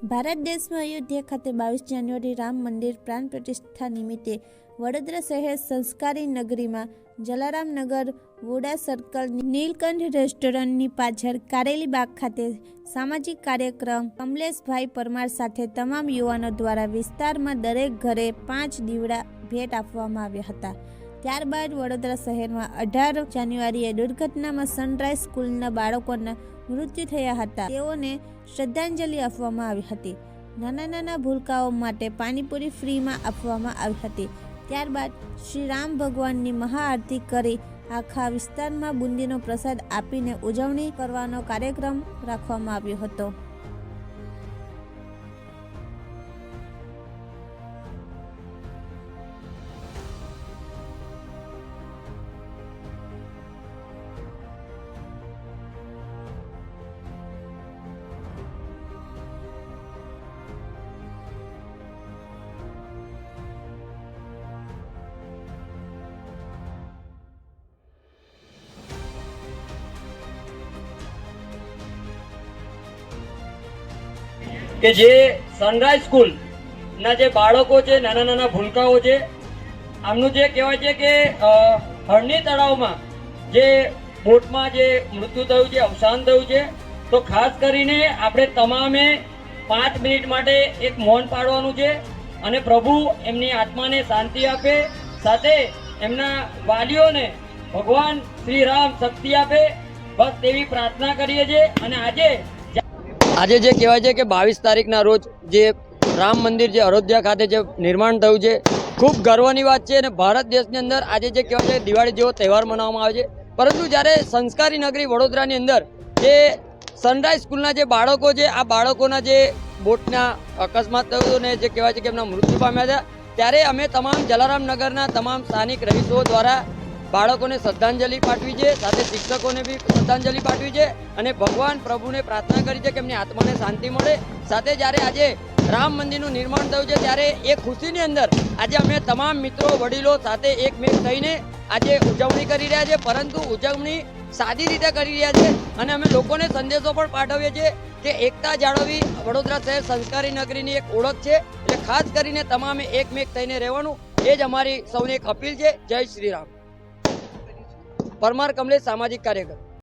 ભારત દેશમાં અયોધ્યા ખાતે 22 જાન્યુઆરી રામ મંદિર પ્રાણ પ્રતિષ્ઠા નિમિત્તે વડોદરા શહેર સંસ્કારી નગરીમાં જલારામ નગર વોડા સર્કલ નીલકંઠ રેસ્ટોરન્ટની પાછળ કારેલી બાગ ખાતે સામાજિક કાર્યક્રમ કમલેશભાઈ પરમાર સાથે તમામ યુવાનો દ્વારા વિસ્તારમાં દરેક ઘરે 5 દીવડા ભેટ આપવામાં આવ્યા હતા। ત્યારબાદ વડોદરા શહેરમાં 18 જાન્યુઆરીએ દુર્ઘટનામાં સનરાઈઝ સ્કૂલના બાળકોના મૃત્યુ થયા હતા, તેઓને શ્રદ્ધાંજલિ આપવામાં આવી હતી। નાના ભૂલકાઓ માટે પાણીપુરી ફ્રીમાં આપવામાં આવી હતી। ત્યારબાદ શ્રી રામ ભગવાનની મહાઆરતી કરી આખા વિસ્તારમાં બુંદીનો પ્રસાદ આપીને ઉજવણી કરવાનો કાર્યક્રમ રાખવામાં આવ્યો હતો। કે જે સનરાઈઝ સ્કૂલ ના જે બાળકો છે, નાના ભૂલકાઓ છે, આમનું જે કહેવાય છે કે હરણી તળાવમાં જે બોટમાં જે મૃત્યુ થયું છે, અવસાન થયું છે, તો ખાસ કરીને આપણે તમામે 5 મિનિટ માટે એક મૌન પાડવાનું છે અને પ્રભુ એમની આત્માને શાંતિ આપે, સાથે એમના વાલીઓને ભગવાન શ્રી રામ શક્તિ આપે, બસ તેવી પ્રાર્થના કરીએ છીએ। અને આજે જે કહેવાય છે કે 22 તારીખના રોજ જે રામ મંદિર જે અયોધ્યા ખાતે જે નિર્માણ થયું છે, ખૂબ ગર્વની વાત છે। અને ભારત દેશની અંદર આજે જે કહેવાય છે દિવાળી જેવો તહેવાર મનાવવામાં આવે છે, પરંતુ જ્યારે સંસ્કારી નગરી વડોદરાની અંદર જે સનરાઈઝ સ્કૂલના જે બાળકો છે, આ બાળકોના જે બોટના અકસ્માત થયો ને જે કહેવાય છે કે એમના મૃત્યુ પામ્યા હતા, ત્યારે અમે તમામ જલારામ નગરના તમામ સ્થાનિક રહીશો દ્વારા બાળકોને શ્રદ્ધાંજલિ પાઠવી છે, સાથે શિક્ષકોને બી શ્રદ્ધાંજલિ પાઠવી છે અને ભગવાન પ્રભુને પ્રાર્થના કરી છે કે એમની આત્માને શાંતિ મળે। સાથે જ્યારે આજે રામ મંદિરનું નિર્માણ થયું છે, ત્યારે એ ખુશીની અંદર આજે અમે તમામ મિત્રો વડીલો સાથે એકમેક થઈને આજે ઉજવણી કરી રહ્યા છે, પરંતુ ઉજવણી સાદી રીતે કરી રહ્યા છે અને અમે લોકોને સંદેશો પણ પાઠવીએ છીએ કે એકતા જાળવવી વડોદરા શહેર સંસ્કારી નગરીની એક ઓળખ છે, એટલે ખાસ કરીને તમામે એકમેક થઈને રહેવાનું એ જ અમારી સૌની એક અપીલ છે। જય શ્રી રામ। પરમાર કમલેશ, સામાજિક કાર્યકર।